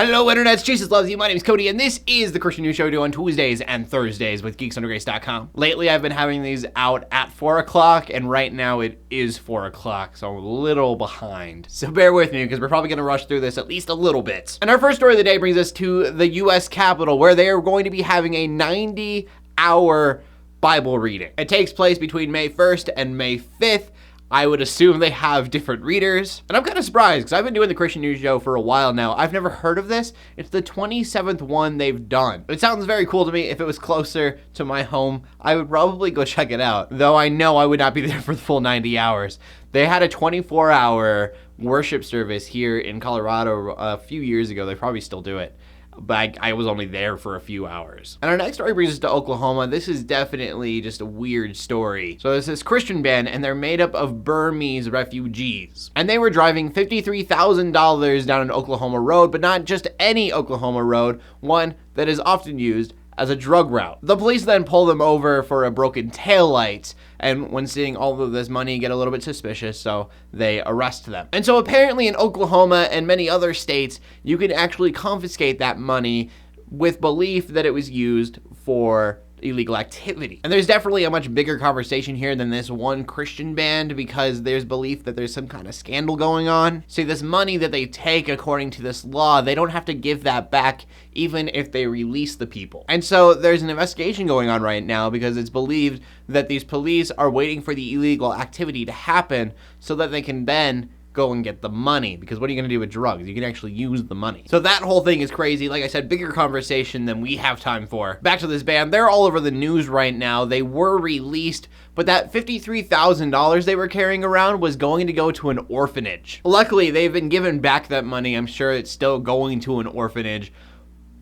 Hello, Internet. Jesus loves you. My name is Cody, and this is the Christian News Show we do on Tuesdays and Thursdays with geeksundergrace.com. Lately, I've been having these out at 4 o'clock, and right now it is 4 o'clock, so I'm a little behind. So bear with me, because we're probably going to rush through this at least a little bit. And our first story of the day brings us to the U.S. Capitol, where they are going to be having a 90-hour Bible reading. It takes place between May 1st and May 5th. I would assume they have different readers. And I'm kind of surprised because I've been doing the Christian News Show for a while now. I've never heard of this. It's the 27th one they've done. It sounds very cool to me. If it was closer to my home, I would probably go check it out. Though I know I would not be there for the full 90 hours. They had a 24-hour worship service here in Colorado a few years ago. They probably still do it. But I was only there for a few hours. And our next story brings us to Oklahoma. This is definitely just a weird story. So there's this Christian band, and they're made up of Burmese refugees. And they were driving $53,000 down an Oklahoma road, but not just any Oklahoma road, one that is often used as a drug route. The police then pull them over for a broken taillight, and when seeing all of this money, get a little bit suspicious, so they arrest them. And so apparently in Oklahoma and many other states, you can actually confiscate that money with belief that it was used for illegal activity. And there's definitely a much bigger conversation here than this one Christian band, because there's belief that there's some kind of scandal going on. See, this money that they take according to this law, they don't have to give that back even if they release the people. And so there's an investigation going on right now because it's believed that these police are waiting for the illegal activity to happen so that they can then go and get the money, because what are you going to do with drugs? You can actually use the money. So that whole thing is crazy. Like I said, bigger conversation than we have time for. Back to this band. They're all over the news right now. They were released, but that $53,000 they were carrying around was going to go to an orphanage. Luckily, they've been given back that money. I'm sure it's still going to an orphanage.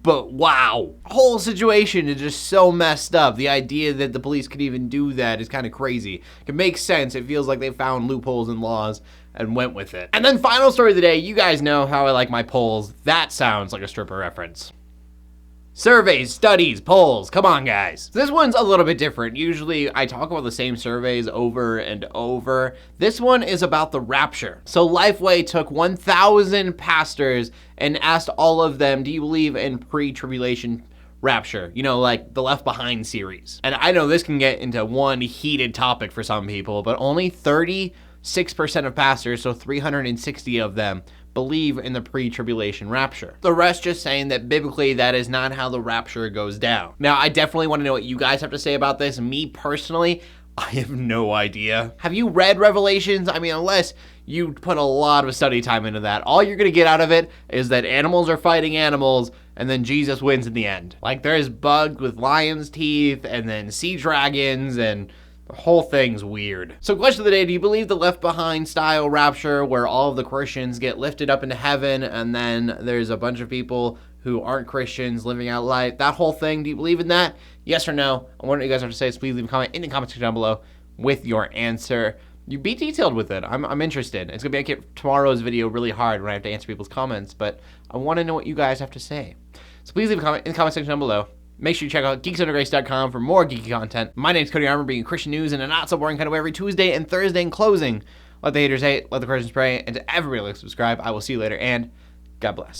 But wow, whole situation is just so messed up. The idea that the police could even do that is kind of crazy. It makes sense. It feels like they found loopholes in laws and went with it. And then final story of the day, you guys know how I like my polls. That sounds like a stripper reference. Surveys, studies, polls, come on guys. This one's a little bit different. Usually I talk about the same surveys over and over. This one is about the rapture. So Lifeway took 1,000 pastors and asked all of them, do you believe in pre-tribulation rapture? You know, like the Left Behind series. And I know this can get into one heated topic for some people, but only 36% of pastors, so 360 of them, believe in the pre-tribulation rapture. The rest just saying that biblically that is not how the rapture goes down. Now, I definitely want to know what you guys have to say about this. Me personally, I have no idea. Have you read Revelations? I mean, unless you put a lot of study time into that, all you're gonna get out of it is that animals are fighting animals and then Jesus wins in the end. Like there's bugs with lion's teeth and then sea dragons, and the whole thing's weird. So question of the day, do you believe the Left Behind style rapture where all of the Christians get lifted up into heaven and then there's a bunch of people who aren't Christians living out life? That whole thing, do you believe in that? Yes or no? I wonder what you guys have to say, so please leave a comment in the comment section down below with your answer. You be detailed with it. I'm interested. It's gonna make tomorrow's video really hard when I have to answer people's comments, but I want to know what you guys have to say. So please leave a comment in the comment section down below. Make sure you check out geeksundergrace.com for more geeky content. My name's Cody Armour, bringing Christian news in a not so boring kind of way every Tuesday and Thursday. In closing, let the haters hate, let the Christians pray, and to everybody like, subscribe. I will see you later, and God bless.